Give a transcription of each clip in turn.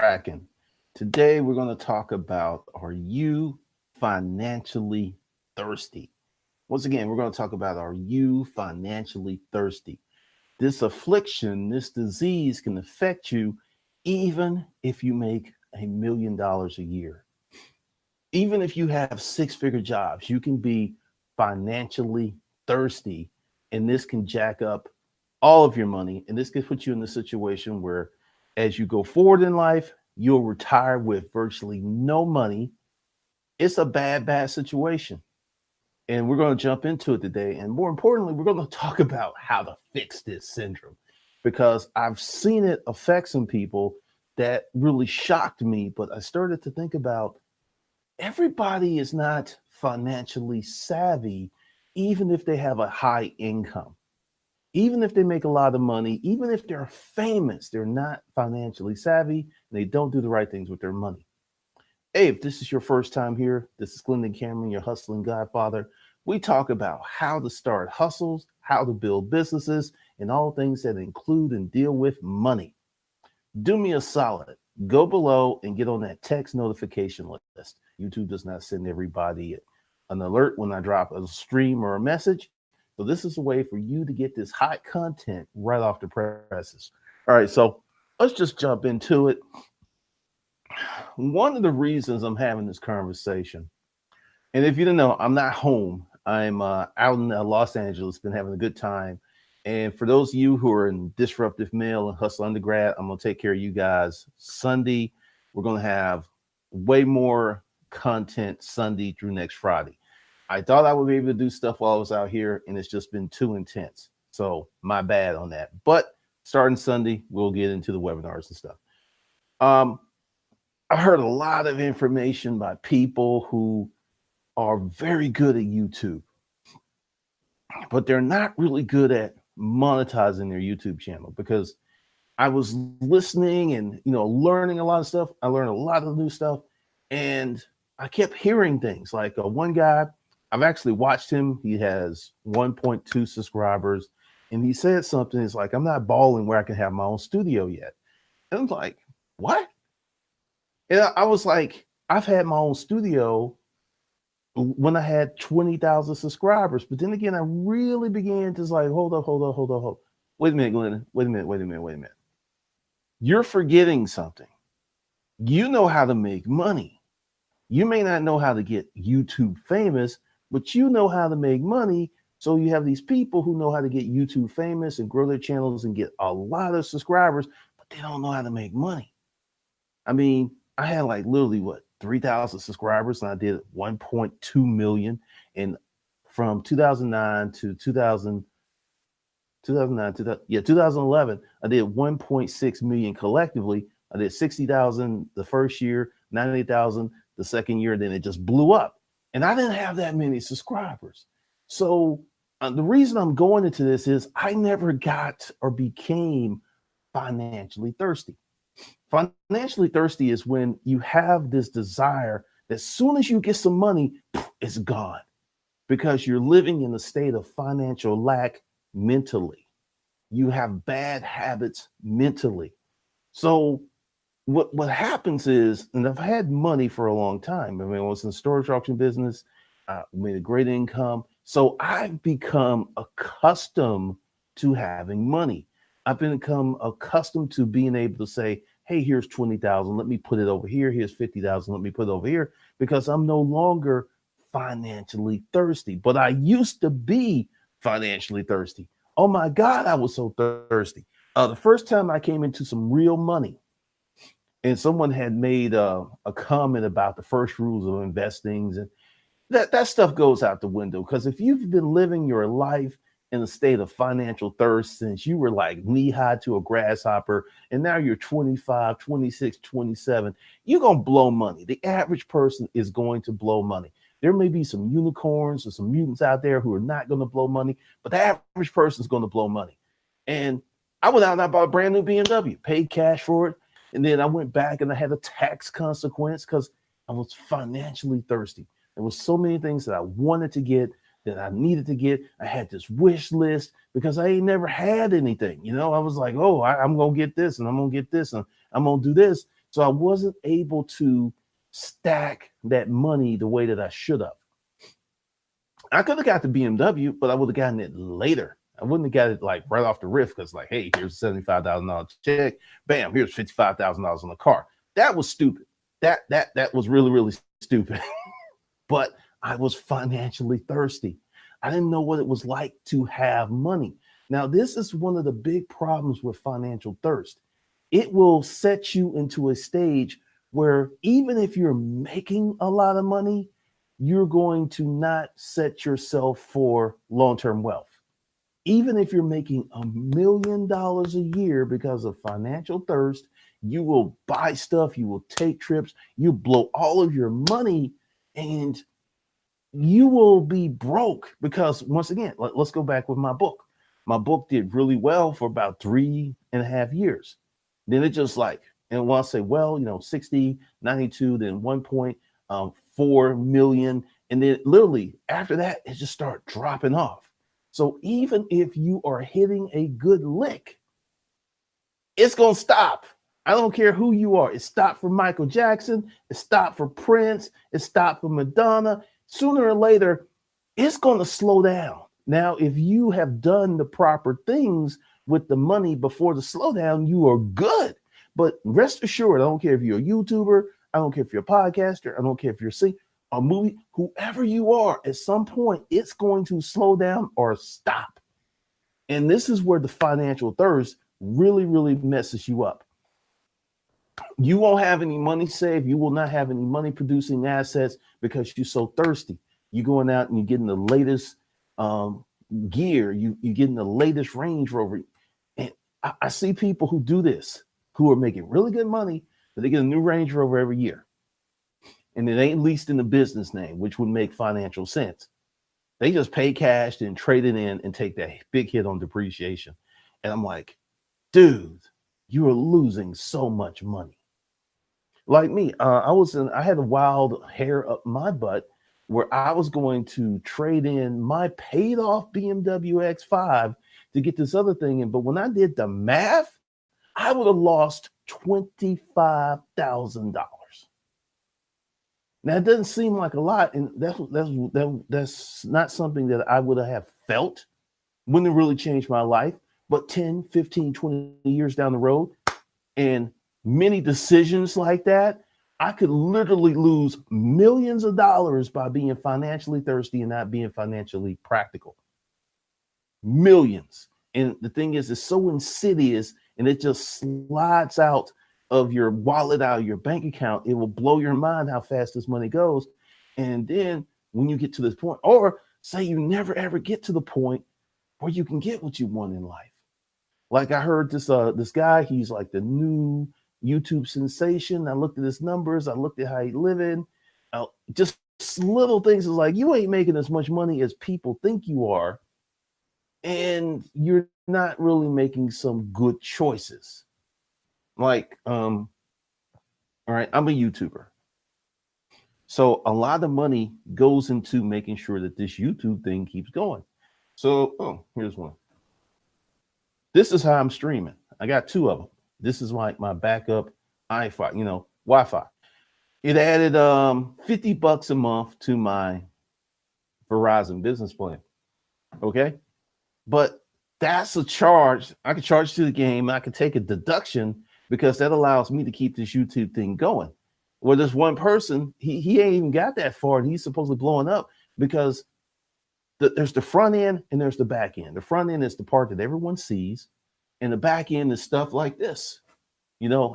cracking. Today we're going to talk about, are you financially thirsty? Once again, we're going to talk about, are you financially thirsty? This affliction, this disease can affect you even if you make $1 million a year. Even if you have six-figure jobs, you can be financially thirsty, and this can jack up all of your money. And this can put you in the situation where, as you go forward in life, you'll retire with virtually no money. It's a bad, bad situation. And we're going to jump into it today. And more importantly, we're going to talk about how to fix this syndrome, because I've seen it affect some people that really shocked me. But I started to think about, everybody is not financially savvy, even if they have a high income, even if they make a lot of money, even if they're famous, they're not financially savvy and they don't do the right things with their money. Hey, if this is your first time here, this is Glendon Cameron, your hustling godfather. We talk about how to start hustles, how to build businesses, and all things that include and deal with money. Do me a solid. Go below and get on that text notification list. YouTube does not send everybody an alert when I drop a stream or a message. So this is a way for you to get this hot content right off the presses. All right, so let's just jump into it. One of the reasons I'm having this conversation, and if you didn't know, I'm not home. I'm out in Los Angeles, been having a good time. And for those of you who are in Disruptive Mail and Hustle Undergrad, I'm going to take care of you guys Sunday. We're going to have way more content Sunday through next Friday. I thought I would be able to do stuff while I was out here, and it's just been too intense. So my bad on that. But starting Sunday, we'll get into the webinars and stuff. I've heard a lot of information by people who are very good at YouTube, but they're not really good at monetizing their YouTube channel, because I was listening and learning a lot of stuff. I learned a lot of new stuff, and I kept hearing things like one guy, I've actually watched him. He has 1.2 subscribers, and he said something. It's like, I'm not balling where I can have my own studio yet. And I'm like, what? And I was like, I've had my own studio when I had 20,000 subscribers. But then again, I really began to like, hold up. Wait a minute, Glenn. Wait a minute. You're forgetting something. You know how to make money. You may not know how to get YouTube famous, but you know how to make money. So you have these people who know how to get YouTube famous and grow their channels and get a lot of subscribers, but they don't know how to make money. I mean, I had like literally 3,000 subscribers, and I did 1.2 million. And from 2009 to 2011, I did 1.6 million collectively. I did 60,000 the first year, 98,000 the second year, then it just blew up. And I didn't have that many subscribers. So the reason I'm going into this is I never got or became financially thirsty. Financially thirsty is when you have this desire that as soon as you get some money, it's gone, because you're living in a state of financial lack mentally. You have bad habits mentally. So what happens is, and I've had money for a long time. I mean, I was in the storage auction business, made a great income. So I've become accustomed to having money. I've become accustomed to being able to say, hey, here's 20,000. Let me put it over here. Here's 50,000. Let me put it over here, because I'm no longer financially thirsty. But I used to be financially thirsty. Oh my God, I was so thirsty. The first time I came into some real money, and someone had made a comment about the first rules of investing, and that stuff goes out the window. Because if you've been living your life in a state of financial thirst since you were like knee high to a grasshopper, and now you're 25, 26, 27, you're going to blow money. The average person is going to blow money. There may be some unicorns or some mutants out there who are not going to blow money, but the average person is going to blow money. And I went out and I bought a brand new BMW, paid cash for it. And then I went back and I had a tax consequence because I was financially thirsty. There was so many things that I wanted to get, that I needed to get. I had this wish list because I ain't never had anything. I was like, oh, I'm going to get this, and I'm going to get this, and I'm going to do this. So I wasn't able to stack that money the way that I should have. I could have got the BMW, but I would have gotten it later. I wouldn't have got it like right off the riff because, like, hey, here's a $75,000 check. Bam, here's $55,000 on the car. That was stupid. That was really, really stupid. But I was financially thirsty. I didn't know what it was like to have money. Now, this is one of the big problems with financial thirst. It will set you into a stage where even if you're making a lot of money, you're going to not set yourself for long-term wealth. Even if you're making $1 million a year because of financial thirst, you will buy stuff, you will take trips, you blow all of your money, and you will be broke because, once again, let's go back with my book. My book did really well for about 3.5 years. Then it just like, and when I say, well, 60, 92, then 1.4 million. And then literally after that, it just started dropping off. So even if you are hitting a good lick, it's going to stop. I don't care who you are. It stopped for Michael Jackson. It stopped for Prince. It stopped for Madonna. Sooner or later, it's going to slow down. Now, if you have done the proper things with the money before the slowdown, you are good. But rest assured, I don't care if you're a YouTuber, I don't care if you're a podcaster, I don't care if you're a movie, whoever you are, at some point, it's going to slow down or stop. And this is where the financial thirst really, really messes you up. You won't have any money saved. You will not have any money producing assets because you're so thirsty. You're going out and you're getting the latest gear. You're getting the latest Range Rover. And I see people who do this, who are making really good money, but they get a new Range Rover every year. And it ain't leased in the business name, which would make financial sense. They just pay cash and trade it in and take that big hit on depreciation. And I'm like, dude, you are losing so much money. Like me, I had a wild hair up my butt where I was going to trade in my paid off BMW X5 to get this other thing in. But when I did the math, I would have lost $25,000. Now, it doesn't seem like a lot, and that's not something that I would have felt. Wouldn't have really changed my life. But 10, 15, 20 years down the road, and many decisions like that, I could literally lose millions of dollars by being financially thirsty and not being financially practical. Millions. And the thing is, it's so insidious, and it just slides out of your wallet, out of your bank account. It will blow your mind how fast this money goes. And then when you get to this point, or say you never ever get to the point where you can get what you want in life. Like I heard this guy, he's like the new YouTube sensation. I looked at his numbers. I looked at how he's living. Just little things is like, you ain't making as much money as people think you are. And you're not really making some good choices. Like, all right, I'm a YouTuber. So a lot of money goes into making sure that this YouTube thing keeps going. So, here's one. This is how I'm streaming. I got two of them. This is like my backup Wi-Fi. It added $50 a month to my Verizon business plan. Okay. But that's a charge. I can charge to the game. I can take a deduction because that allows me to keep this YouTube thing going. Well, there's one person, he ain't even got that far, and he's supposedly blowing up because there's the front end and there's the back end. The front end is the part that everyone sees, and the back end is stuff like this.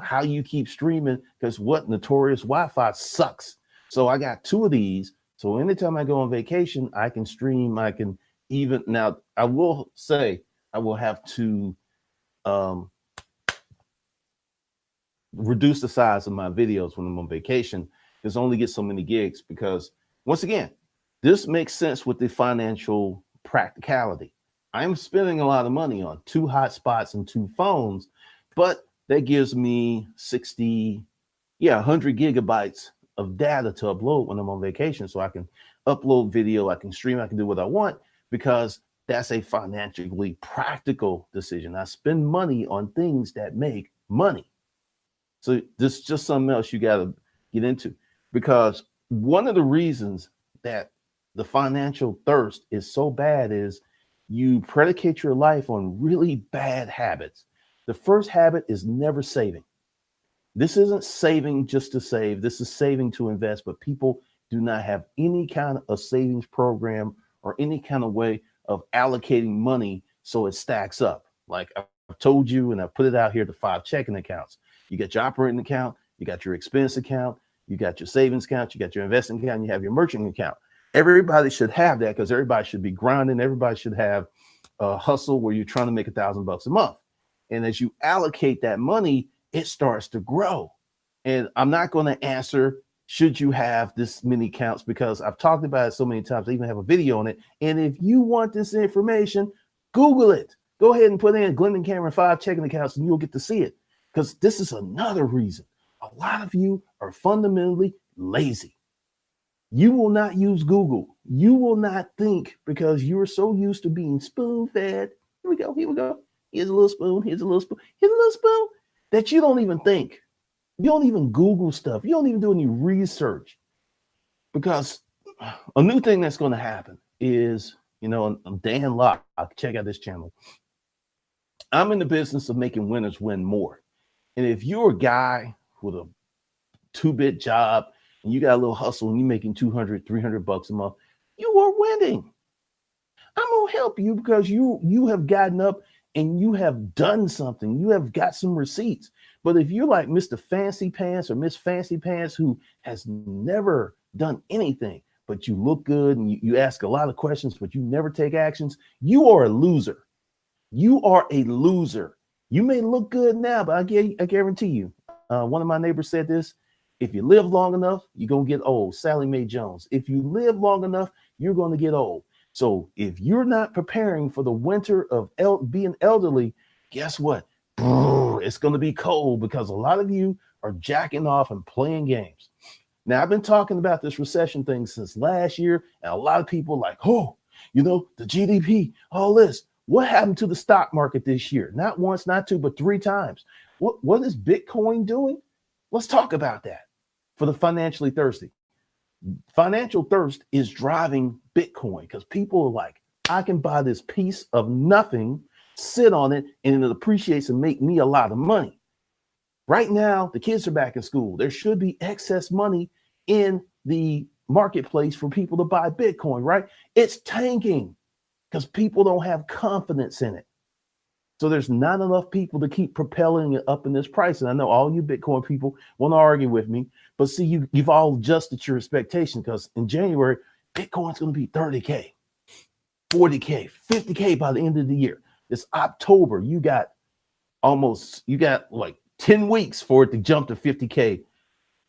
How you keep streaming, because what notorious Wi-Fi sucks. So I got two of these. So anytime I go on vacation, I can stream. I can even now. I will say I will have to reduce the size of my videos when I'm on vacation, because I only get so many gigs. Because once again, this makes sense with the financial practicality. I'm spending a lot of money on 2 hotspots and 2 phones, but that gives me 100 gigabytes of data to upload when I'm on vacation. So I can upload video, I can stream, I can do what I want, because that's a financially practical decision. I spend money on things that make money. So this is just something else you got to get into, because one of the reasons that the financial thirst is so bad is you predicate your life on really bad habits. The first habit is never saving. This isn't saving just to save. This is saving to invest, but people do not have any kind of savings program or any kind of way of allocating money so it stacks up. Like I've told you, and I put it out here, the 5 checking accounts. You got your operating account, you got your expense account, you got your savings account, you got your investing account, and you have your merchant account. Everybody should have that because everybody should be grinding. Everybody should have a hustle where you're trying to make $1,000 a month. And as you allocate that money, it starts to grow. And I'm not going to answer should you have this many accounts, because I've talked about it so many times. I even have a video on it. And if you want this information, Google it. Go ahead and put in Glendon Cameron 5 checking accounts and you'll get to see it. Because this is another reason. A lot of you are fundamentally lazy. You will not use Google. You will not think, because you are so used to being spoon fed. Here we go. Here we go. Here's a little spoon. Here's a little spoon. Here's a little spoon, that you don't even think. You don't even Google stuff. You don't even do any research, because a new thing that's going to happen is, I'm Dan Locke. Check out this channel. I'm in the business of making winners win more. And if you're a guy with a 2-bit job and you got a little hustle and you're making $200, $300 a month, you are winning. I'm going to help you because you have gotten up and you have done something. You have got some receipts. But if you're like Mr. Fancy Pants or Miss Fancy Pants, who has never done anything, but you look good and you ask a lot of questions, but you never take actions, you are a loser. You are a loser. You may look good now, but I guarantee you, one of my neighbors said this: if you live long enough, you're going to get old. Sally Mae Jones. If you live long enough, you're going to get old. So if you're not preparing for the winter of being elderly, guess what? It's going to be cold, because a lot of you are jacking off and playing games. Now, I've been talking about this recession thing since last year, and a lot of people like, the GDP, all this. What happened to the stock market this year? Not once, not two, but 3 times. What is Bitcoin doing? Let's talk about that for the financially thirsty. Financial thirst is driving Bitcoin, because people are like, I can buy this piece of nothing, sit on it, and it appreciates and make me a lot of money. Right now, the kids are back in school. There should be excess money in the marketplace for people to buy Bitcoin, right? It's tanking because people don't have confidence in it. So there's not enough people to keep propelling it up in this price. And I know all you Bitcoin people want to argue with me, but see, you've all adjusted your expectation, because in January, Bitcoin's going to be 30K, 40K, 50K by the end of the year. It's October. You got like 10 weeks for it to jump to 50K.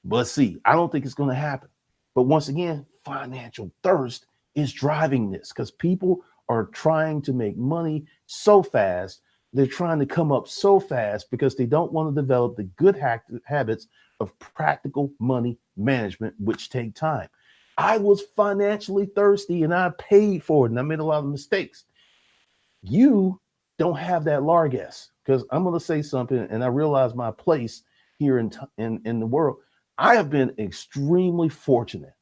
But see, I don't think it's going to happen. But once again, financial thirst is driving this, because people are trying to make money so fast. They're trying to come up so fast because they don't want to develop the good habits of practical money management, which take time. I was financially thirsty and I paid for it, and I made a lot of mistakes. You don't have that largesse, because I'm going to say something, and I realize my place here in the world. I have been extremely fortunate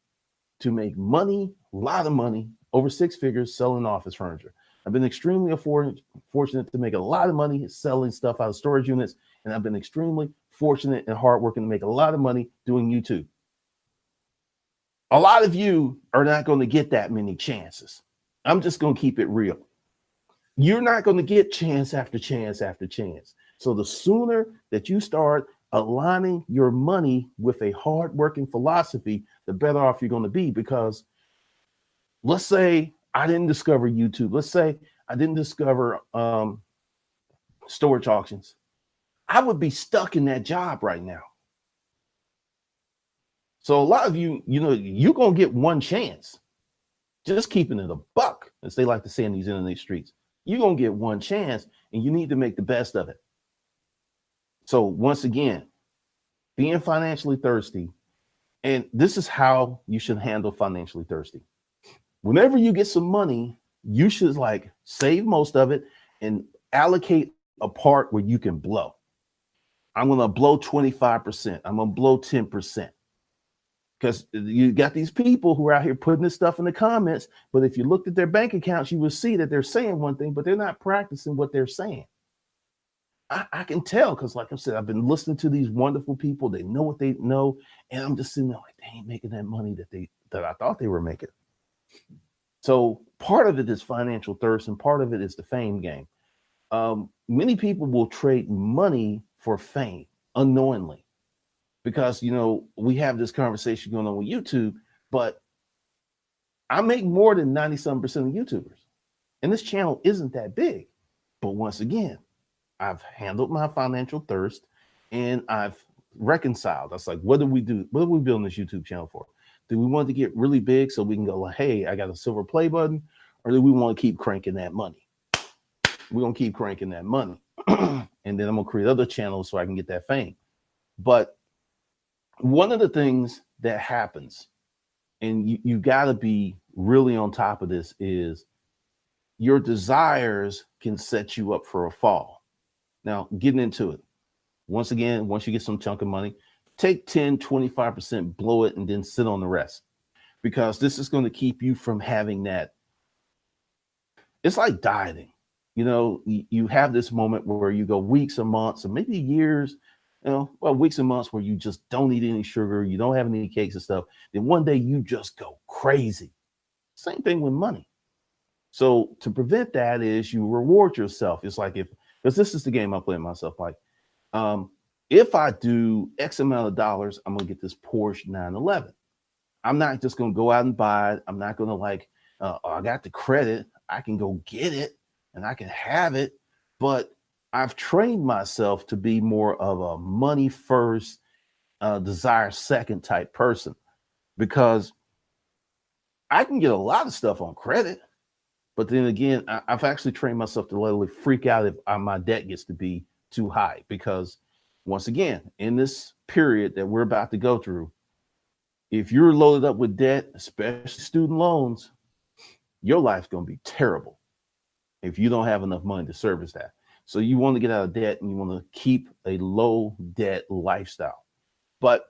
to make money, a lot of money, over 6 figures selling office furniture. I've been extremely fortunate to make a lot of money selling stuff out of storage units. And I've been extremely fortunate and hardworking to make a lot of money doing YouTube. A lot of you are not going to get that many chances. I'm just going to keep it real. You're not going to get chance after chance after chance. So the sooner that you start aligning your money with a hardworking philosophy, the better off you're going to be. Because let's say I didn't discover YouTube. Let's say I didn't discover storage auctions. I would be stuck in that job right now. So a lot of you, you're going to get one chance. Just keeping it a buck, as they like to say in these internet streets. You're going to get one chance, and you need to make the best of it. So once again, being financially thirsty, and this is how you should handle financially thirsty. Whenever you get some money, you should save most of it and allocate a part where you can blow. I'm going to blow 25%. I'm going to blow 10%. Because you got these people who are out here putting this stuff in the comments. But if you looked at their bank accounts, you will see that they're saying one thing, but they're not practicing what they're saying. I can tell because, like I said, I've been listening to these wonderful people. They know what they know. And I'm just sitting there like, they ain't making that money that I thought they were making. So part of it is financial thirst, and part of it is the fame game. Many people will trade money for fame unknowingly, because we have this conversation going on with YouTube, but I make more than 90-some% of YouTubers, and this channel isn't that big. But once again, I've handled my financial thirst, and I've reconciled. That's like, what do we do? What are we building this YouTube channel for? Do we want to get really big so we can go like, hey, I got a silver play button, or do we want to keep cranking that money? We're gonna keep cranking that money, and then I'm gonna create other channels so I can get that fame. But one of the things that happens, and you got to be really on top of this, is your desires can set you up for a fall. Now, getting into it, once again, once you get some chunk of money, take 10, 25%, blow it, and then sit on the rest, because this is going to keep you from having that. It's like dieting. You have this moment where you go weeks or months or maybe years, weeks and months where you just don't eat any sugar, you don't have any cakes and stuff. Then one day you just go crazy. Same thing with money. So to prevent that is you reward yourself. It's like, because this is the game I'm playing myself, like, if I do X amount of dollars, I'm going to get this Porsche 911. I'm not just going to go out and buy it. I'm not going to I got the credit. I can go get it and I can have it. But I've trained myself to be more of a money first, desire second type person, because I can get a lot of stuff on credit. But then again, I've actually trained myself to literally freak out if my debt gets to be too high, because once again, in this period that we're about to go through, if you're loaded up with debt, especially student loans, your life's going to be terrible if you don't have enough money to service that. So you want to get out of debt, and you want to keep a low debt lifestyle. But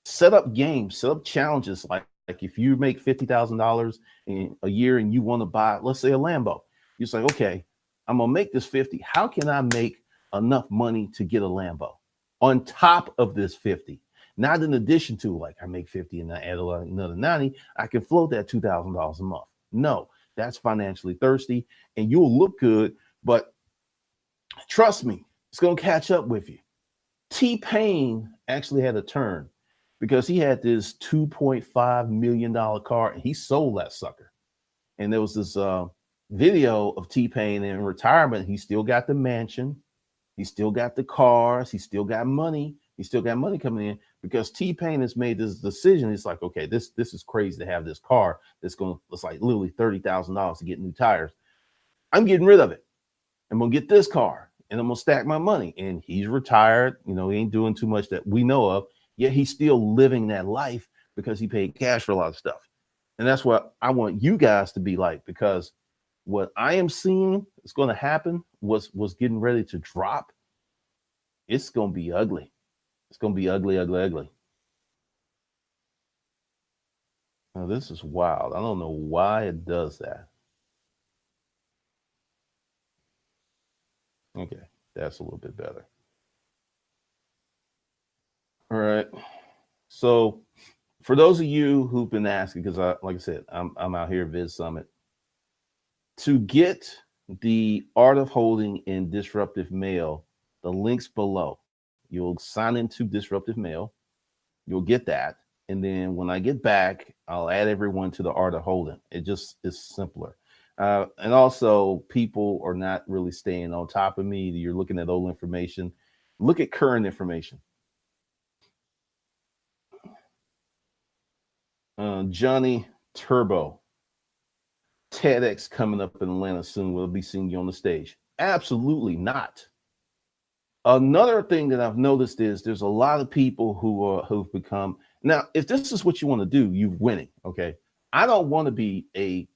set up games, set up challenges. Like if you make $50,000 in a year and you want to buy, let's say, a Lambo, you say, okay, I'm going to make this 50. How can I make enough money to get a Lambo on top of this 50? Not in addition to, like, I make 50 and I add another 90, I can float that $2,000 a month. No, that's financially thirsty, and you'll look good, but trust me, it's going to catch up with you. T-Pain actually had a turn, because he had this $2.5 million car and he sold that sucker. And there was this video of T-Pain in retirement. He still got the mansion. He still got the cars. He still got money. He still got money coming in, because T-Pain has made this decision. It's like, okay, this is crazy to have this car that's like literally $30,000 to get new tires. I'm getting rid of it. I'm going to get this car and I'm going to stack my money. And he's retired. He ain't doing too much that we know of. Yet he's still living that life because he paid cash for a lot of stuff. And that's what I want you guys to be like, because what I am seeing is going to happen, was getting ready to drop. It's going to be ugly. It's going to be ugly, ugly, ugly. Now, this is wild. I don't know why it does that. Okay, that's a little bit better. All right. So for those of you who've been asking, because like I said, I'm out here at Viz Summit, to get the Art of Holding in Disruptive Mail, the link's below. You'll sign into Disruptive Mail. You'll get that. And then when I get back, I'll add everyone to the Art of Holding. It just is simpler. And also, people are not really staying on top of me. You're looking at old information. Look at current information. Johnny Turbo, TEDx coming up in Atlanta soon. We'll be seeing you on the stage. Absolutely not. Another thing that I've noticed is there's a lot of people who've become, now, if this is what you want to do, you're winning. Okay. I don't want to be a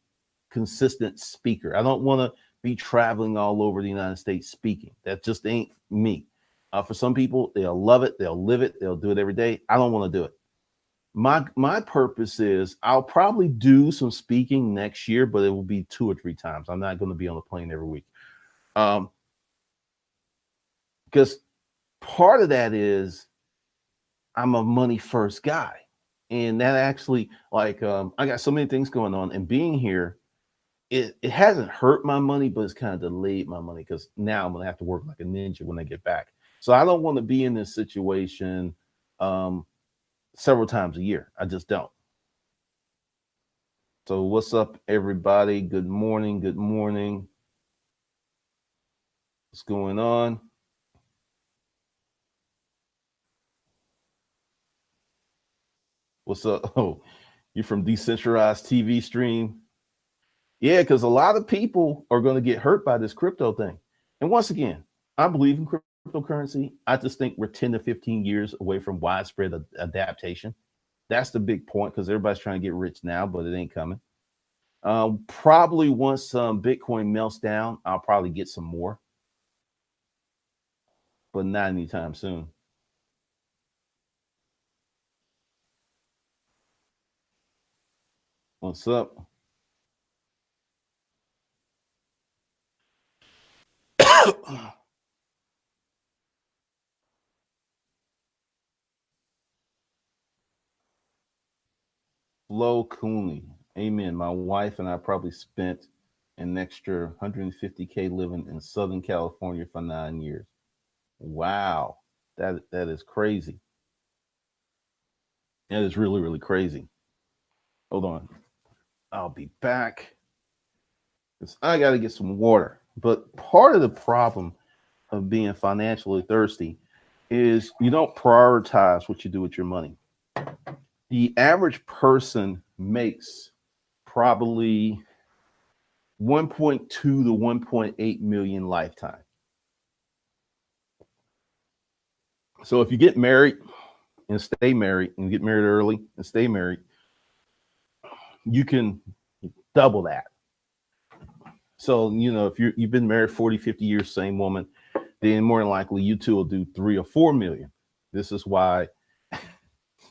consistent speaker. I don't want to be traveling all over the United States speaking. That just ain't me. For some people, they'll love it, they'll live it, they'll do it every day. I don't want to do it. My purpose is I'll probably do some speaking next year, but it will be 2 or 3 times. I'm not going to be on the plane every week. Because part of that is I'm a money first guy. And that actually, like, I got so many things going on, and being here, it hasn't hurt my money, but it's kind of delayed my money because now I'm gonna have to work like a ninja when I get back. So I don't want to be in this situation several times a year. I just don't. So what's up, everybody? Good morning. Good morning. What's going on? What's up? Oh, you're from Decentralized TV Stream. Yeah, because a lot of people are going to get hurt by this crypto thing. And once again, I believe in cryptocurrency. I just think we're 10 to 15 years away from widespread adaptation. That's the big point because everybody's trying to get rich now, but it ain't coming. Probably once Bitcoin melts down, I'll probably get some more, but not anytime soon. What's up? Flo Cooney. Amen. My wife and I probably spent an extra 150K living in Southern California for 9 years. Wow. That is crazy. That is really, really crazy. Hold on. I'll be back. I got to get some water. But part of the problem of being financially thirsty is you don't prioritize what you do with your money. The average person makes probably 1.2 to 1.8 million lifetime. So if you get married and stay married and get married early and stay married, you can double that. So, if you've been married 40, 50 years, same woman, then more than likely you two will do 3 or 4 million. This is why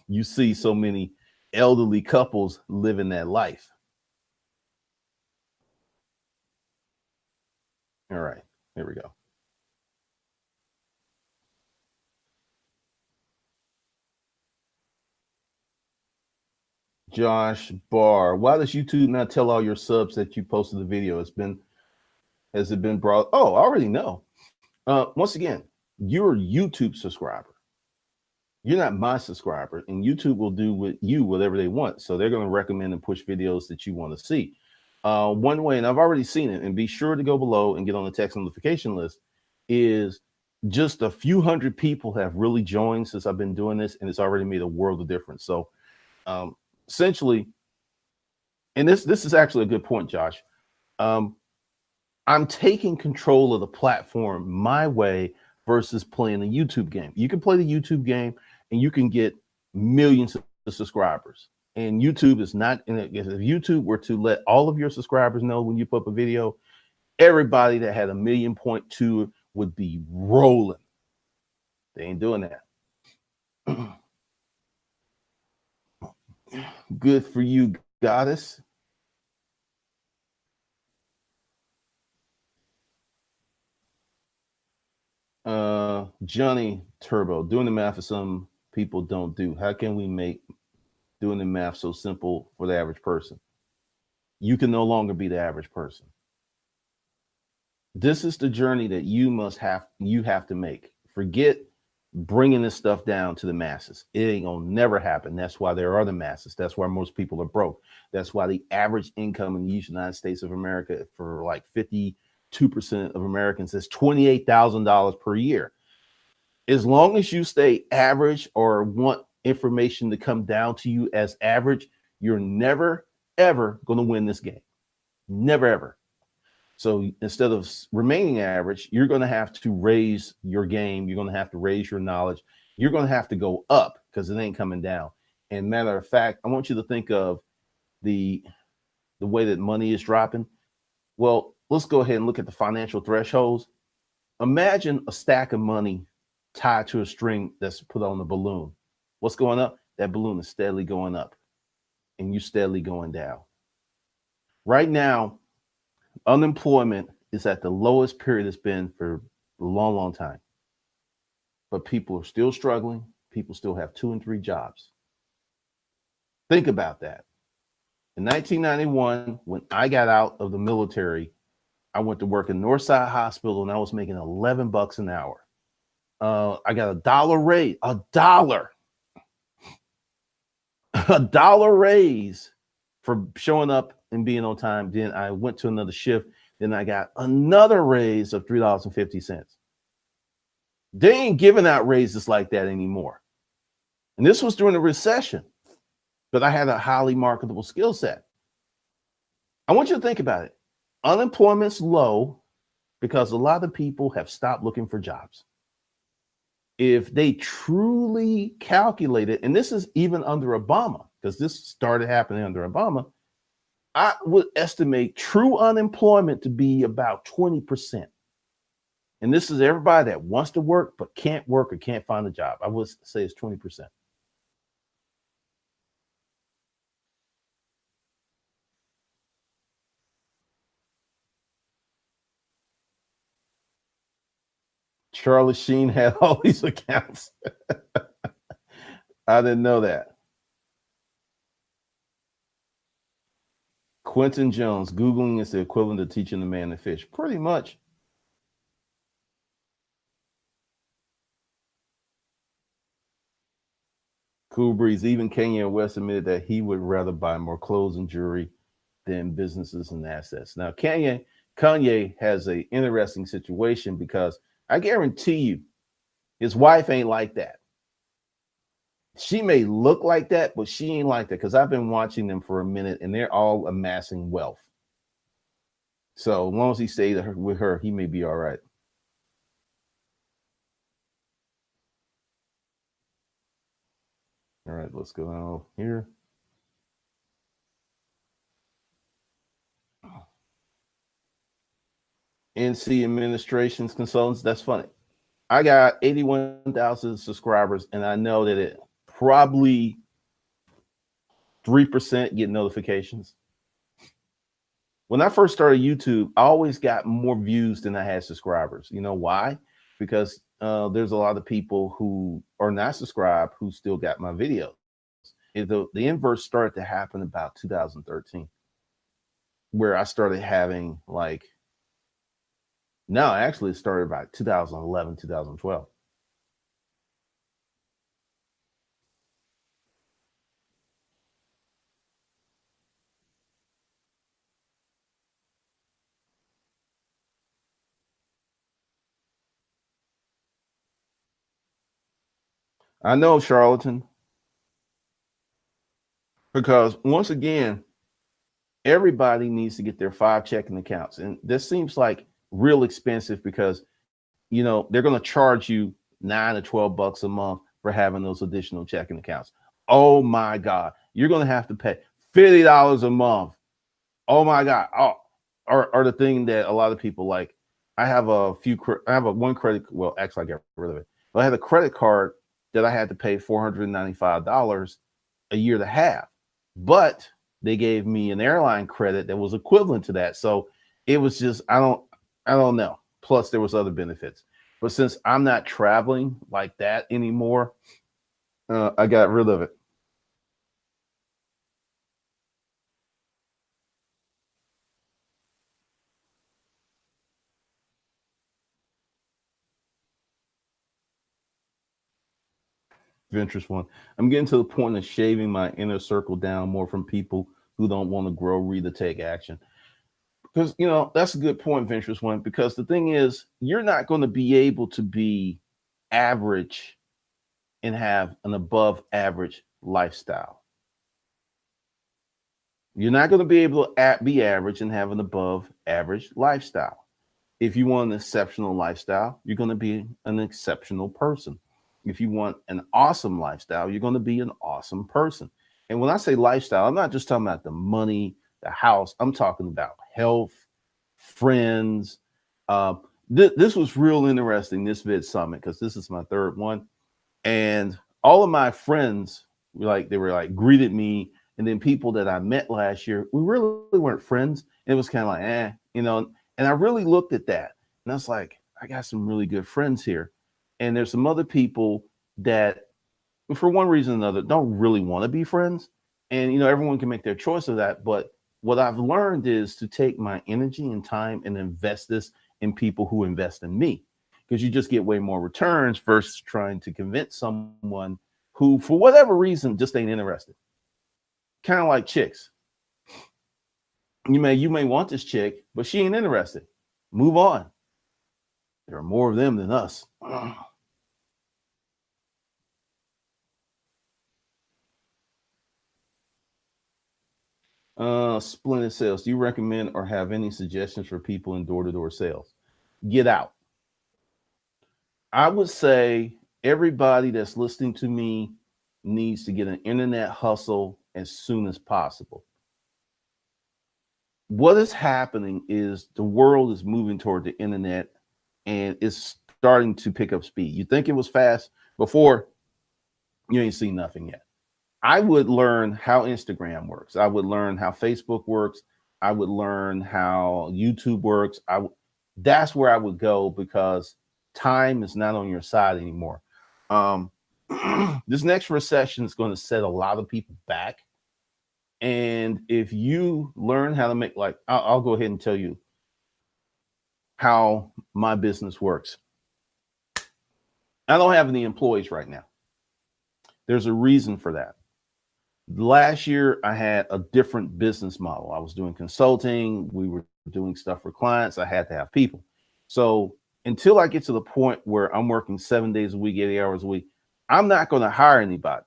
you see so many elderly couples living that life. All right, here we go. Josh Barr, why does YouTube not tell all your subs that you posted the video? Has it been brought? Oh, I already know. Once again, you're a YouTube subscriber. You're not my subscriber, and YouTube will do with you whatever they want. So they're going to recommend and push videos that you want to see. One way, and I've already seen it, and be sure to go below and get on the text notification list, is just a few hundred people have really joined since I've been doing this, and it's already made a world of difference. So essentially, and this is actually a good point, Josh. I'm taking control of the platform my way versus playing the YouTube game. You can play the YouTube game and you can get millions of subscribers. And YouTube is not, if YouTube were to let all of your subscribers know when you put up a video, everybody that had 1.2 million would be rolling. They ain't doing that. Good for you, goddess. Johnny Turbo, doing the math for some people don't do. How can we make doing the math so simple for the average person? You can no longer be the average person. This is the journey that you have to make. Forget bringing this stuff down to the masses. It ain't gonna never happen. That's why there are the masses. That's why most people are broke. That's why the average income in the United States of America for like 52% of Americans is $28,000 per year. As long as you stay average or want information to come down to you as average, you're never, ever going to win this game. Never, ever. So instead of remaining average, you're going to have to raise your game. You're going to have to raise your knowledge. You're going to have to go up because it ain't coming down. And matter of fact, I want you to think of the way that money is dropping. Well, let's go ahead and look at the financial thresholds. Imagine a stack of money tied to a string that's put on the balloon. What's going up? That balloon is steadily going up and you steadily going down. Right now, unemployment is at the lowest period it's been for a long, long time. But people are still struggling. People still have 2 and 3 jobs. Think about that. In 1991, when I got out of the military, I went to work in Northside Hospital and I was making $11 an hour. I got $1 raise, $1 raise for showing up and being on time. Then I went to another shift. Then I got another raise of $3.50. They ain't giving out raises like that anymore. And this was during the recession, but I had a highly marketable skill set. I want you to think about it. Unemployment's low because a lot of people have stopped looking for jobs. If they truly calculated, and this is even under Obama, because this started happening under Obama, I would estimate true unemployment to be about 20%. And this is everybody that wants to work but can't work or can't find a job. I would say it's 20%. Charlie Sheen had all these accounts. I didn't know that. Quentin Jones, Googling is the equivalent of teaching the man to fish. Pretty much. Cool Breeze, even Kanye West admitted that he would rather buy more clothes and jewelry than businesses and assets. Now, Kanye has an interesting situation because I guarantee you his wife ain't like that. She may look like that, but she ain't like that because I've been watching them for a minute and they're all amassing wealth. So as long as he stays with her, he may be all right. All right, let's go out here. NC Administrations Consultants. That's funny. I got 81,000 subscribers, and I know that it probably 3% get notifications. When I first started YouTube, I always got more views than I had subscribers. You know why? Because there's a lot of people who are not subscribed who still got my videos. The inverse started to happen about 2013, where I started having actually it started about 2011, 2012. I know, charlatan, because once again, everybody needs to get their 5 checking accounts. And this seems like real expensive because, they're going to charge you $9 to $12 a month for having those additional checking accounts. Oh my God. You're going to have to pay $50 a month. Oh my God. Oh, or the thing that a lot of people like. I have one credit. Well, actually I got rid of it. But I had a credit card that I had to pay $495 a year to have. But they gave me an airline credit that was equivalent to that. So it was just, I don't know. Plus there was other benefits. But since I'm not traveling like that anymore, I got rid of it. Venturous one. I'm getting to the point of shaving my inner circle down more from people who don't want to grow, read, or take action. Because that's a good point, Venturous one. Because the thing is, you're not going to be able to be average and have an above average lifestyle. You're not going to be able to be average and have an above average lifestyle. If you want an exceptional lifestyle, you're going to be an exceptional person. If you want an awesome lifestyle, you're going to be an awesome person. And when I say lifestyle, I'm not just talking about the money, the house. I'm talking about health, friends, this was real interesting, this vid summit, because this is my third one. And all of my friends they were like greeted me, and then people that I met last year, we really weren't friends. And it was kind of like, and I really looked at that, and I was like, I got some really good friends here. And there's some other people that, for one reason or another, don't really want to be friends. And everyone can make their choice of that. But what I've learned is to take my energy and time and invest this in people who invest in me, because you just get way more returns versus trying to convince someone who, for whatever reason, just ain't interested. Kind of like chicks. You may want this chick, but she ain't interested. Move on. There are more of them than us. Splendid Sales. Do you recommend or have any suggestions for people in door-to-door sales? Get out. I would say everybody that's listening to me needs to get an internet hustle as soon as possible. What is happening is the world is moving toward the internet, and it's starting to pick up speed. You think it was fast before, you ain't seen nothing yet. I would learn how Instagram works. I would learn how Facebook works. I would learn how YouTube works. That's where I would go, because time is not on your side anymore. This next recession is going to set a lot of people back. And if you learn how to make, I'll go ahead and tell you how my business works. I don't have any employees right now. There's a reason for that. Last year, I had a different business model. I was doing consulting. We were doing stuff for clients. I had to have people. So until I get to the point where I'm working 7 days a week, 80 hours a week, I'm not going to hire anybody.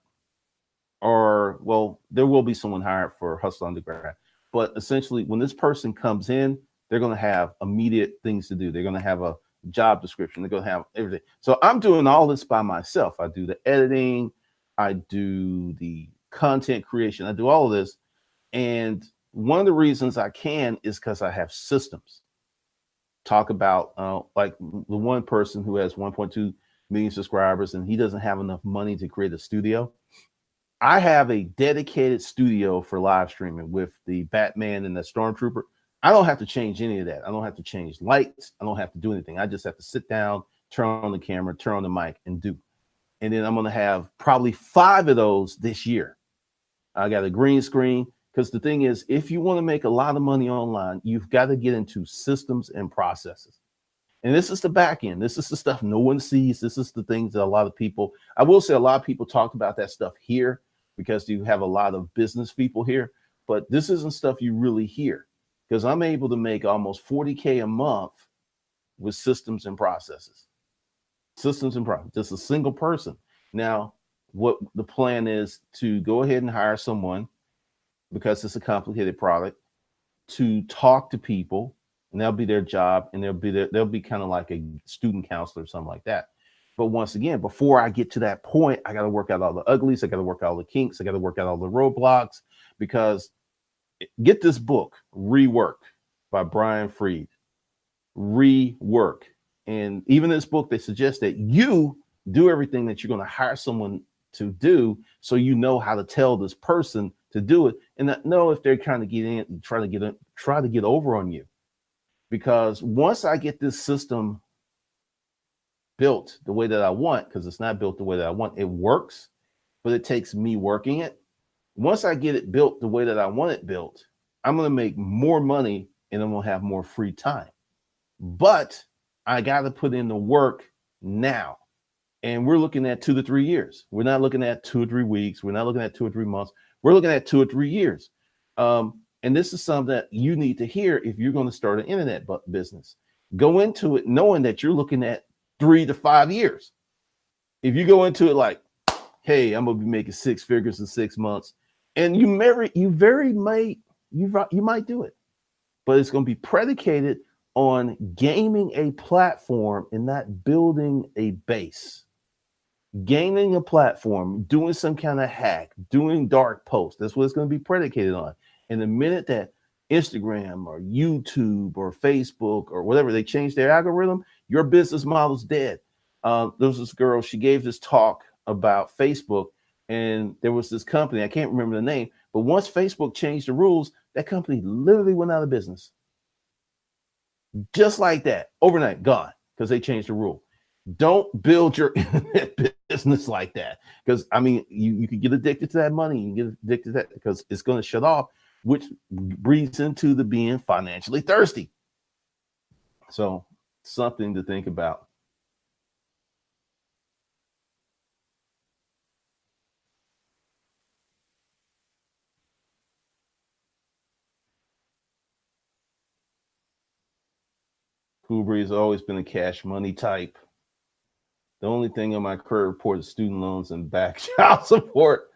Or, well, there will be someone hired for Hustle Undergrad. But essentially, when this person comes in, they're going to have immediate things to do. They're going to have a job description. They're going to have everything. So I'm doing all this by myself. I do the editing. I do the content creation. I do all of this. And one of the reasons I can is because I have systems. Talk about like the one person who has 1.2 million subscribers, and he doesn't have enough money to create a studio. I have a dedicated studio for live streaming with the Batman and the Stormtrooper. I don't have to change any of that. I don't have to change lights. I don't have to do anything. I just have to sit down, turn on the camera, turn on the mic, and do. And then I'm going to have probably 5 of those this year. I got a green screen, because the thing is, if you want to make a lot of money online, you've got to get into systems and processes. And this is the back end. This is the stuff no one sees. This is the things that a lot of people, I will say a lot of people talk about that stuff here, because you have a lot of business people here, but this isn't stuff you really hear, because I'm able to make almost 40K a month with systems and processes. Systems and processes, just a single person. Now, what the plan is to go ahead and hire someone, because it's a complicated product, to talk to people, and that'll be their job, and they'll be kind of like a student counselor or something like that. But once again, before I get to that point, I got to work out all the uglies. I got to work out all the kinks. I got to work out all the roadblocks, because get this book, Rework by Brian Fried. Rework. And even in this book, they suggest that you do everything that you're going to hire someone to do, so you know how to tell this person to do it, and not know if they're trying to get in, try to get over on you. Because once I get this system built the way that I want, because it's not built the way that I want, it works, but it takes me working it. Once I get it built the way that I want it built, I'm going to make more money, and I'm going to have more free time. But I got to put in the work now. And we're looking at 2 to 3 years. We're not looking at 2 or 3 weeks. We're not looking at 2 or 3 months. We're looking at 2 or 3 years. And this is something that you need to hear if you're going to start an internet business. Go into it knowing that you're looking at 3 to 5 years. If you go into it like, hey, I'm going to be making 6 figures in 6 months, and you might do it, but it's going to be predicated on gaming a platform and not building a base. Gaining a platform, doing some kind of hack, doing dark posts. That's what it's going to be predicated on. And the minute that Instagram or YouTube or Facebook or whatever, they change their algorithm, your business model's dead. There was this girl, she gave this talk about Facebook, and there was this company, I can't remember the name, but once Facebook changed the rules, that company literally went out of business. Just like that, overnight, gone, because they changed the rule. Don't build your internet business like that, because I mean, you could get addicted to that money. You can get addicted to that because it's going to shut off, which breeds into the being financially thirsty. So something to think about. Kubri has always been a cash money type. The only thing on my credit report is student loans and back child support.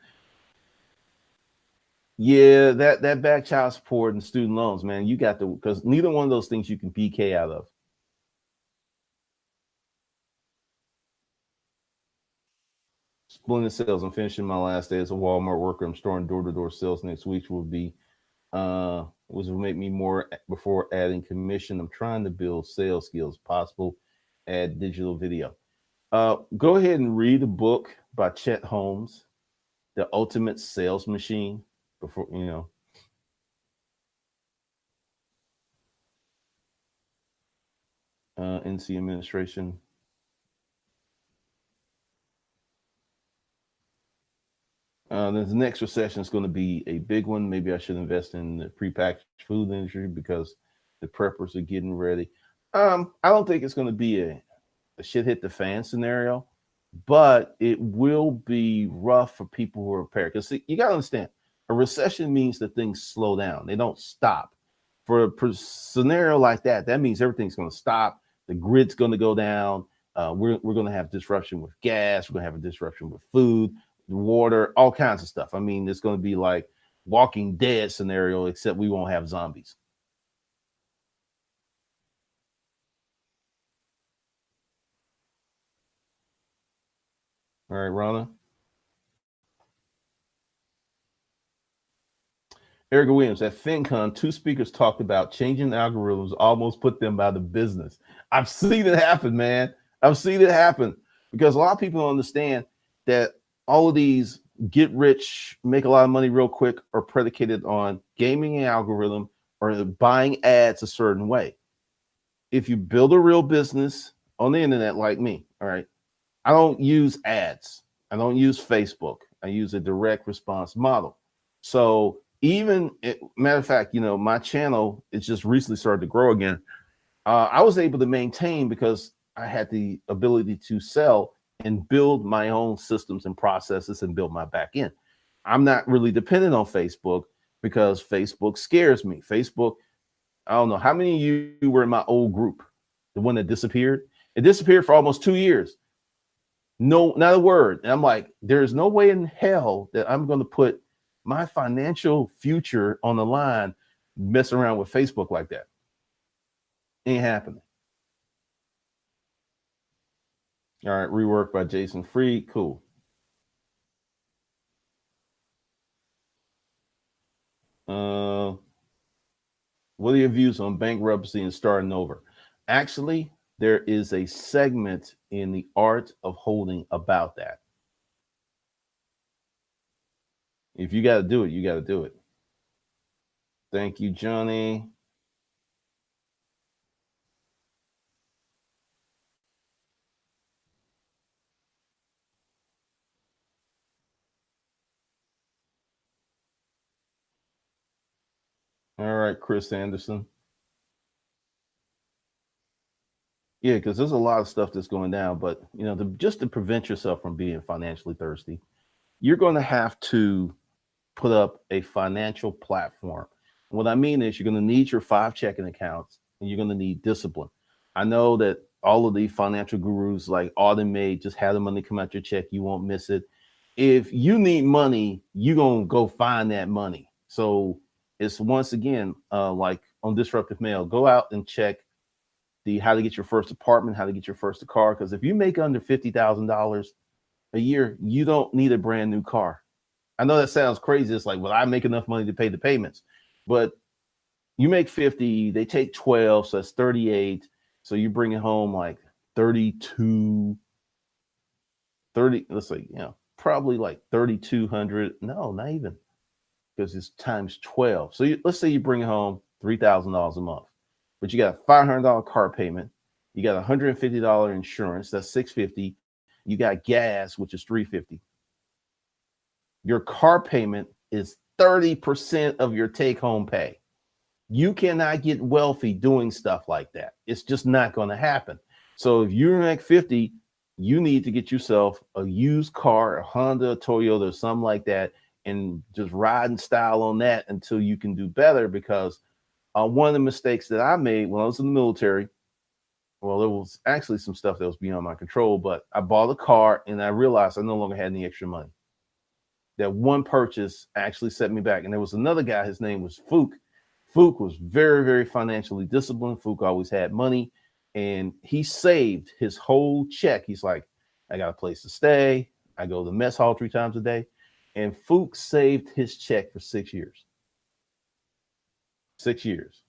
Yeah, that back child support and student loans, man, you got to, because neither one of those things you can BK out of. Splendid sales. I'm finishing my last day as a Walmart worker. I'm starting door-to-door sales next week, which will be which will make me more before adding commission. I'm trying to build sales skills, possible add digital video. Go ahead and read a book by Chet Holmes, The Ultimate Sales Machine, before NC administration. The next recession is going to be a big one. Maybe I should invest in the prepackaged food industry because the preppers are getting ready. I don't think it's going to be a shit hit the fan scenario, but it will be rough for people who are prepared. Because you got to understand, a recession means that things slow down. They don't stop. For a scenario like that, that means everything's going to stop. The grid's going to go down. We're going to have disruption with gas. We're going to have a disruption with food, water, all kinds of stuff. I mean, it's going to be like Walking Dead scenario, except we won't have zombies. All right, Rana. Erica Williams, at FinCon, two speakers talked about changing algorithms almost put them out of business. I've seen it happen, man. I've seen it happen because a lot of people don't understand that all of these get rich, make a lot of money real quick are predicated on gaming an algorithm or buying ads a certain way. If you build a real business on the internet like me, all right, I don't use ads. I don't use Facebook. I use a direct response model. So even matter of fact, my channel is just recently started to grow again. I was able to maintain because I had the ability to sell and build my own systems and processes and build my back end. I'm not really dependent on Facebook because Facebook scares me. Facebook, I don't know how many of you were in my old group, the one that disappeared. It disappeared for almost 2 years. No, not a word. And I'm like, there's no way in hell that I'm going to put my financial future on the line, mess around with Facebook like that. Ain't happening. All right, rework by Jason Fried. Cool. What are your views on bankruptcy and starting over? Actually, there is a segment in The Art of Holding about that. If you got to do it, you got to do it. Thank you, Johnny. All right, Chris Anderson. Yeah, because there's a lot of stuff that's going down, but just to prevent yourself from being financially thirsty, you're going to have to put up a financial platform. What I mean is, you're going to need your 5 checking accounts, and you're going to need discipline. I know that all of the financial gurus like Automate, just have the money come out your check, you won't miss it. If you need money, you're going to go find that money. So it's once again, like on Disruptive Mail, go out and check the how to get your first apartment, how to get your first car. Because if you make under $50,000 a year, you don't need a brand new car. I know that sounds crazy. It's like, well, I make enough money to pay the payments, but You make 50, they take 12, so that's 38. So you bring it home like 32, 30, let's say, probably like 3,200. No, not even, because it's times 12. So let's say you bring it home $3,000 a month, but you got a $500 car payment. You got $150 insurance. That's $650. You got gas, which is $350. Your car payment is 30% of your take home pay. You cannot get wealthy doing stuff like that. It's just not going to happen. So if you make 50, you need to get yourself a used car, a Honda, a Toyota, or something like that, and just ride in style on that until you can do better. Because one of the mistakes that I made when I was in the military, well, there was actually some stuff that was beyond my control, but I bought a car and I realized I no longer had any extra money. That one purchase actually set me back. And there was another guy, his name was Fook. Fook was very, very financially disciplined. Fook always had money, and he saved his whole check. He's like, I got a place to stay. I go to the mess hall 3 times a day. And Fook saved his check for 6 years. 6 years.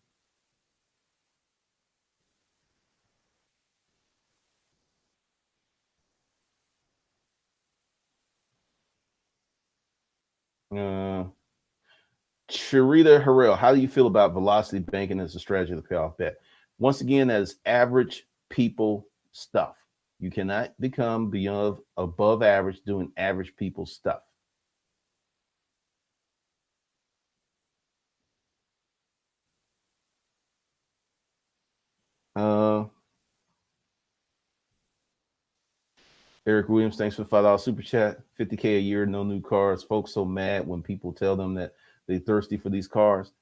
Sharita Harrell, how do you feel about velocity banking as a strategy to pay off debt? Once again, that is average people stuff. You cannot become beyond above average doing average people stuff. Uh, Eric Williams, thanks for the $5 super chat. 50K a year, no new cars. Folks so mad when people tell them that they're thirsty for these cars.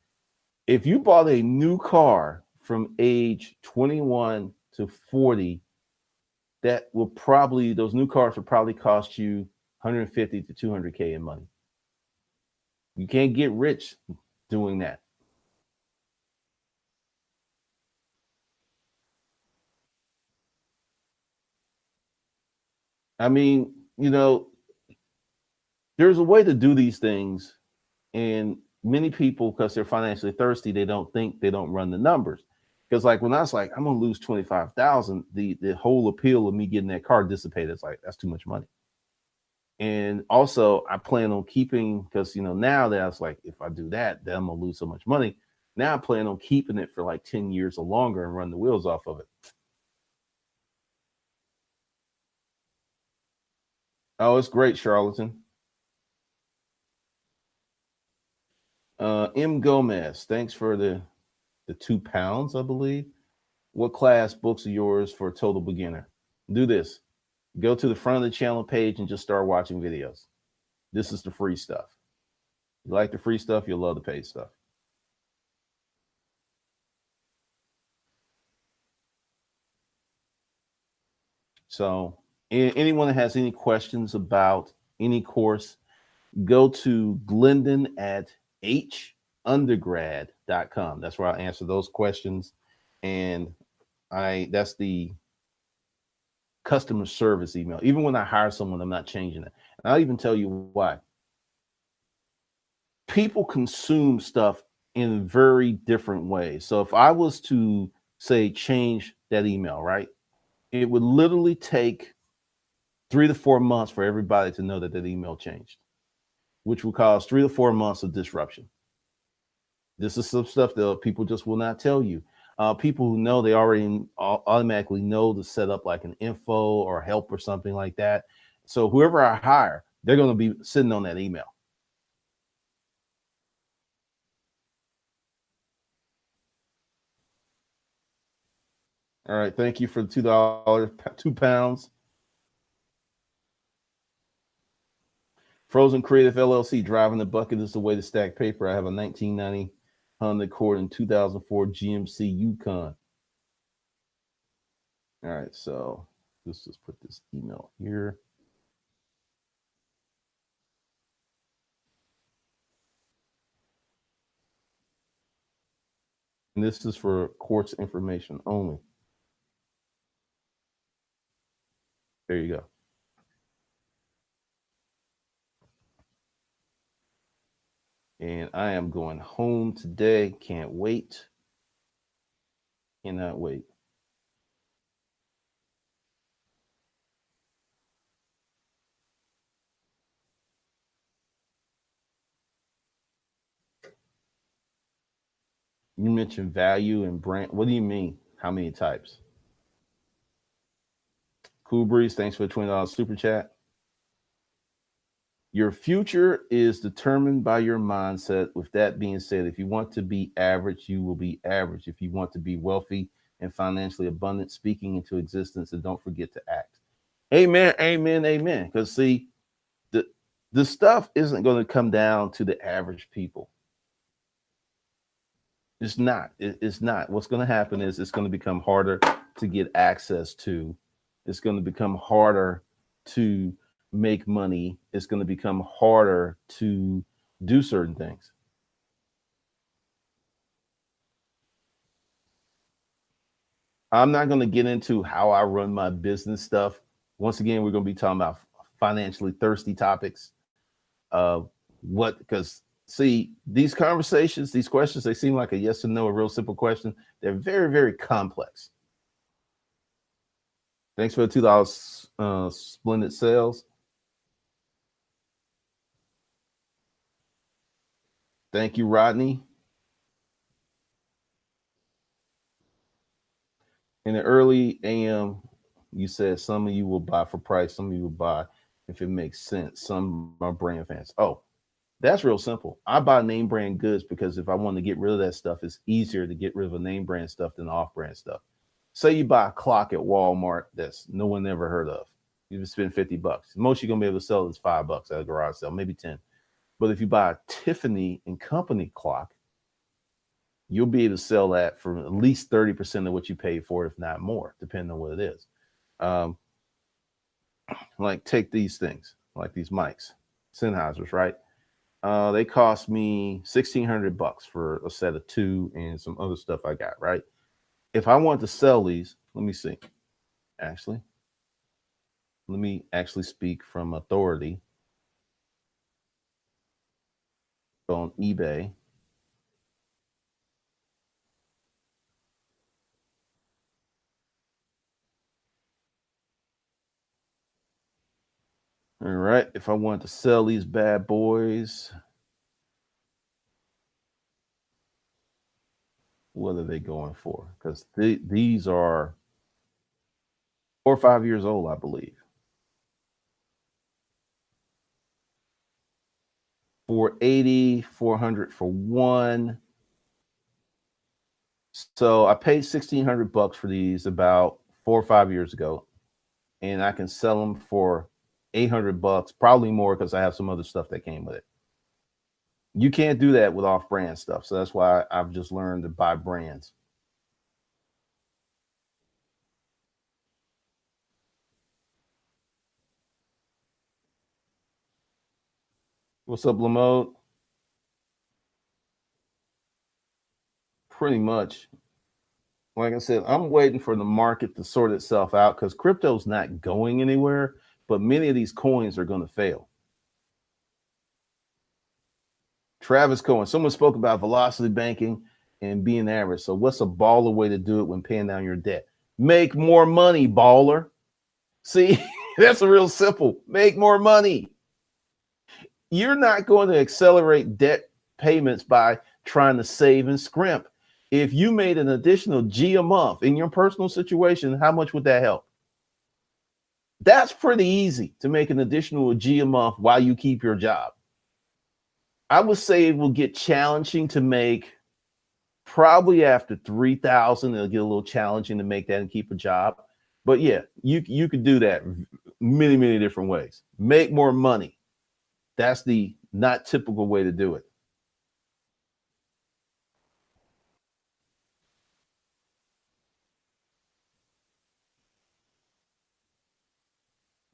If you bought a new car from age 21 to 40, that will probably, those new cars will probably cost you 150 to 200K in money. You can't get rich doing that. I mean, there's a way to do these things, and many people, because they're financially thirsty, they don't think, they don't run the numbers. Because like when I was like, I'm gonna lose 25,000, the whole appeal of me getting that car dissipated. It's like, that's too much money. And also I plan on keeping, because now that I was like, if I do that, then I'm gonna lose so much money. Now I plan on keeping it for like 10 years or longer and run the wheels off of it. Oh, it's great, charlatan. M Gomez, thanks for the £2, I believe. What class books are yours for a total beginner? Do this. Go to the front of the channel page and just start watching videos. This is the free stuff. You like the free stuff, you'll love the paid stuff. So anyone that has any questions about any course, go to Glendon at hundergrad.com. That's where I'll answer those questions. And that's the customer service email. Even when I hire someone, I'm not changing it. And I'll even tell you why. People consume stuff in very different ways. So if I was to say change that email, right, it would literally take 3 to 4 months for everybody to know that that email changed, which will cause 3 to 4 months of disruption. This is some stuff that people just will not tell you. People who know, they already automatically know to set up like an info or help or something like that. So whoever I hire, they're going to be sitting on that email. All right. Thank you for the $2, £2. Frozen Creative LLC, driving the bucket is the way to stack paper. I have a 1990 Honda Accord and 2004 GMC Yukon. All right. So let's just put this email here. And this is for course information only. There you go. And I am going home today. Can't wait. Cannot wait. You mentioned value and brand. What do you mean? How many types? Cool Breeze, thanks for the $20 super chat. Your future is determined by your mindset. With that being said, if you want to be average, you will be average. If you want to be wealthy and financially abundant, speaking into existence, and don't forget to act. Amen, amen, amen. Because see, the stuff isn't going to come down to the average people. It's not. It's not. What's going to happen is it's going to become harder to get access to. It's going to become harder to make money. It's going to become harder to do certain things. I'm not going to get into how I run my business stuff. Once again, we're going to be talking about financially thirsty topics. What, because see, these conversations, these questions, they seem like a yes or no, a real simple question. They're very, very complex. Thanks for the $2 splendid sales. Thank you, Rodney. In the early AM, you said some of you will buy for price, some of you will buy if it makes sense. Some are brand fans. Oh, that's real simple. I buy name brand goods because if I want to get rid of that stuff, it's easier to get rid of a name brand stuff than off brand stuff. Say you buy a clock at Walmart that's no one ever heard of. You just spend $50. Most you're gonna be able to sell is $5 at a garage sale, maybe 10. But if you buy a Tiffany and Company clock, you'll be able to sell that for at least 30% of what you paid for it, if not more, depending on what it is. Um, like take these things, like these mics, Sennheisers, right? They cost me $1,600 for a set of two and some other stuff I got, right? If I want to sell these, let me see. Actually, let me actually speak from authority on eBay. All right. If I want to sell these bad boys, what are they going for? Because these are 4 or 5 years old, I believe. 480, 400 for one. So I paid $1,600 for these about 4 or 5 years ago, and I can sell them for $800, probably more because I have some other stuff that came with it. You can't do that with off-brand stuff, so that's why I've just learned to buy brands. What's up, Lamode? Pretty much. Like I said, I'm waiting for the market to sort itself out because crypto's not going anywhere, but many of these coins are going to fail. Travis Cohen, someone spoke about velocity banking and being average. So, what's a baller way to do it when paying down your debt? Make more money, baller. See, that's a real simple. Make more money. You're not going to accelerate debt payments by trying to save and scrimp. If you made an additional G a month in your personal situation, how much would that help? That's pretty easy to make an additional G a month while you keep your job. I would say it will get challenging to make probably after 3,000. It'll get a little challenging to make that and keep a job. But yeah, you could do that many, many different ways. Make more money. That's the not typical way to do it.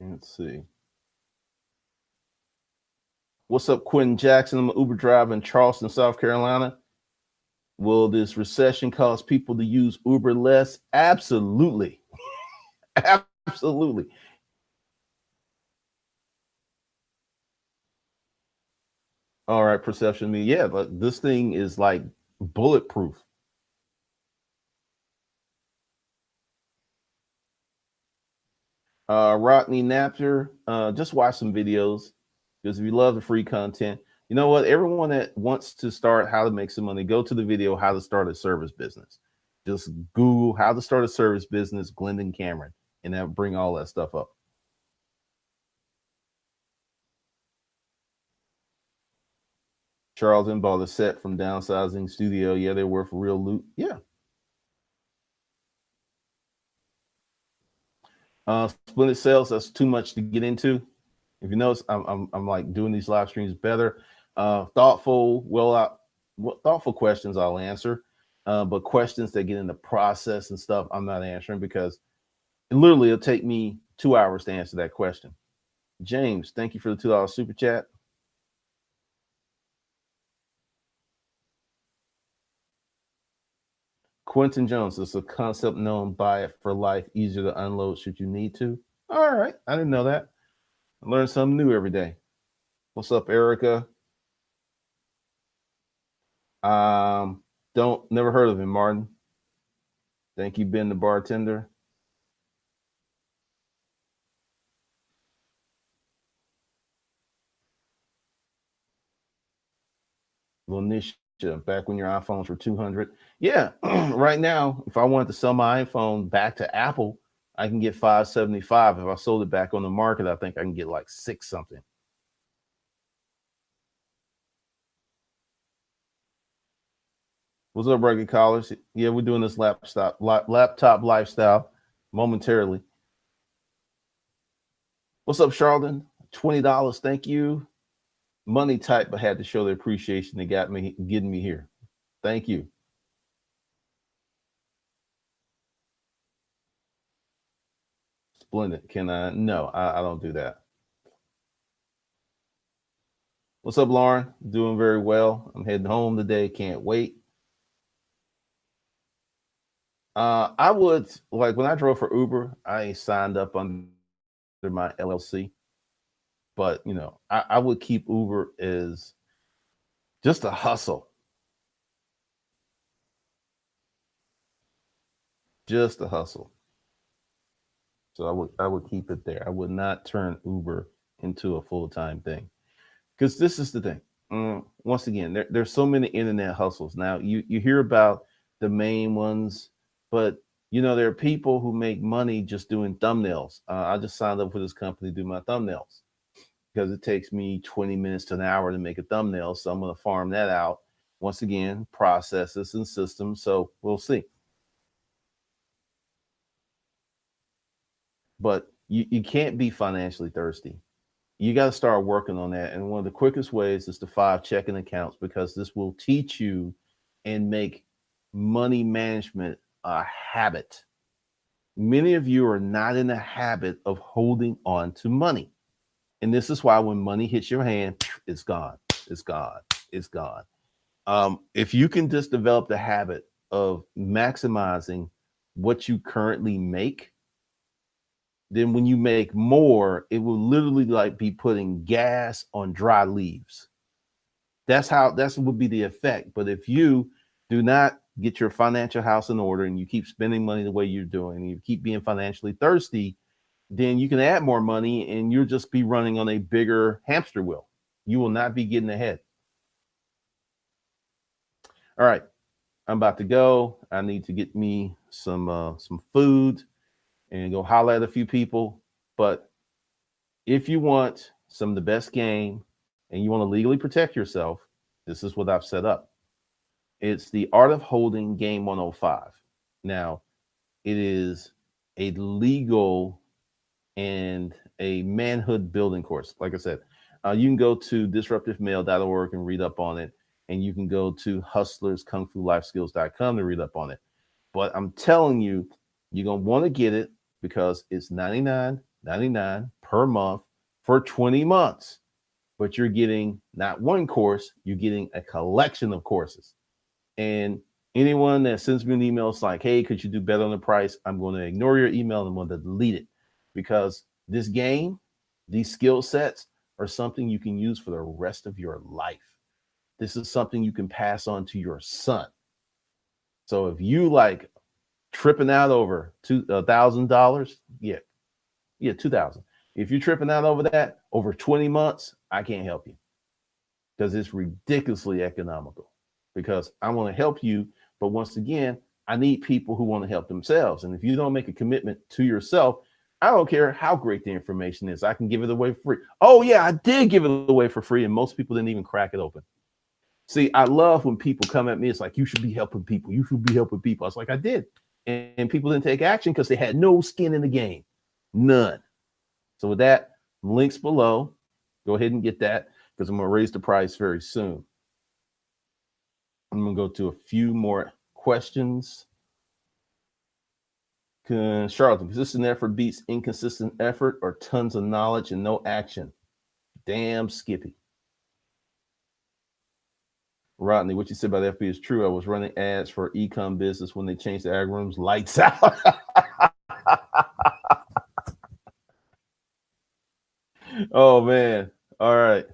Let's see. What's up, Quentin Jackson? I'm an Uber driver in Charleston, South Carolina. Will this recession cause people to use Uber less? Absolutely. Absolutely. All right, perception me. Yeah, but this thing is like bulletproof. Rodney Napter, just watch some videos because if you love the free content, you know what? Everyone that wants to start how to make some money, go to the video how to start a service business. Just Google how to start a service business, Glendon Cameron, and that bring all that stuff up. Charlton bought a set from Downsizing Studio. Yeah, they're worth real loot. Yeah. Splendid sales. That's too much to get into. If you notice, I'm like doing these live streams better. Thoughtful, thoughtful questions I'll answer, but questions that get in the process and stuff I'm not answering because it'll take me 2 hours to answer that question. James, thank you for the $2 super chat. Quentin Jones, is a concept known, buy it for life, easier to unload should you need to. All right, I didn't know that. I learn something new every day. What's up, Erica? Don't never heard of him, Martin. Thank you, Ben the bartender. Lanisha, back when your iPhones were 200. Yeah, right now, if I wanted to sell my iPhone back to Apple, I can get 575. If I sold it back on the market, I think I can get like six something. What's up, Rugged Collars? Yeah, we're doing this laptop lifestyle momentarily. What's up, Charlton? $20. Thank you. Money type, but had to show the appreciation that got me getting me here. Thank you. Splendid. Can I? No, I don't do that. What's up, Lauren? Doing very well. I'm heading home today. Can't wait. I would like when I drove for Uber, I signed up under my LLC, but I would keep Uber as just a hustle, just a hustle. So I would keep it there. I would not turn Uber into a full time thing because this is the thing. Once again, there's so many internet hustles now. You hear about the main ones, but there are people who make money just doing thumbnails. I just signed up for this company to do my thumbnails because it takes me 20 minutes to an hour to make a thumbnail. So I'm going to farm that out. Once again, processes and systems. So we'll see. But you can't be financially thirsty. You got to start working on that. And one of the quickest ways is to 5 checking accounts because this will teach you and make money management a habit. Many of you are not in the habit of holding on to money. And this is why when money hits your hand, it's gone. It's gone. It's gone. If you can just develop the habit of maximizing what you currently make, then when you make more, it will literally like be putting gas on dry leaves. That's would be the effect. But if you do not get your financial house in order and you keep spending money the way you're doing, and you keep being financially thirsty, then you can add more money and you'll just be running on a bigger hamster wheel. You will not be getting ahead. All right, I'm about to go. I need to get me some food and go holler at a few people. But if you want some of the best game and you want to legally protect yourself, this is what I've set up. It's the Art of Holding Game 105. Now, it is a legal and a manhood building course. Like I said, you can go to disruptivemale.org and read up on it. And you can go to hustlerskungfulifeskills.com to read up on it. But I'm telling you, you're going to want to get it because it's $99.99 per month for 20 months. But you're getting not one course, you're getting a collection of courses. And anyone that sends me an email, it's like, hey, could you do better on the price? I'm going to ignore your email and I'm going to delete it because this game, these skill sets are something you can use for the rest of your life. This is something you can pass on to your son. So if you like tripping out over $1,000, yeah, 2,000. If you're tripping out over that over 20 months, I can't help you because it's ridiculously economical. Because I want to help you, but once again, I need people who want to help themselves. And if you don't make a commitment to yourself, I don't care how great the information is. I can give it away for free. Oh yeah, I did give it away for free, and most people didn't even crack it open. See, I love when people come at me. It's like, you should be helping people. You should be helping people. I was like, I did. And people didn't take action because they had no skin in the game. None. So with that, links below. Go ahead and get that because I'm going to raise the price very soon. I'm going to go to a few more questions. Charlton, consistent effort beats inconsistent effort or tons of knowledge and no action. Damn Skippy. Rodney, what you said about the FB is true. I was running ads for e-com business when they changed the algorithms. Lights out. Oh, man. All right.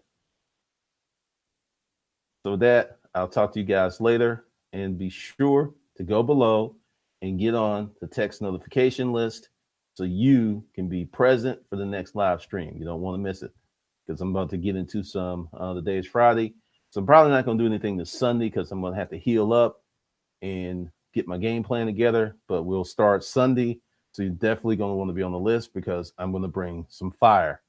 So with that, I'll talk to you guys later. And be sure to go below and get on the text notification list so you can be present for the next live stream. You don't want to miss it because I'm about to get into some, the day is Friday. So I'm probably not going to do anything this Sunday because I'm going to have to heal up and get my game plan together. But we'll start Sunday. So you're definitely going to want to be on the list because I'm going to bring some fire,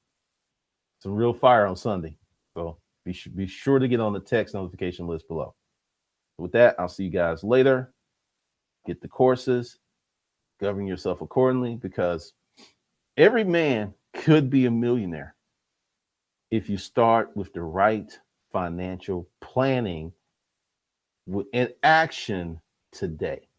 some real fire on Sunday. So be sure to get on the text notification list below. With that, I'll see you guys later. Get the courses, govern yourself accordingly because every man could be a millionaire if you start with the right financial planning and action today.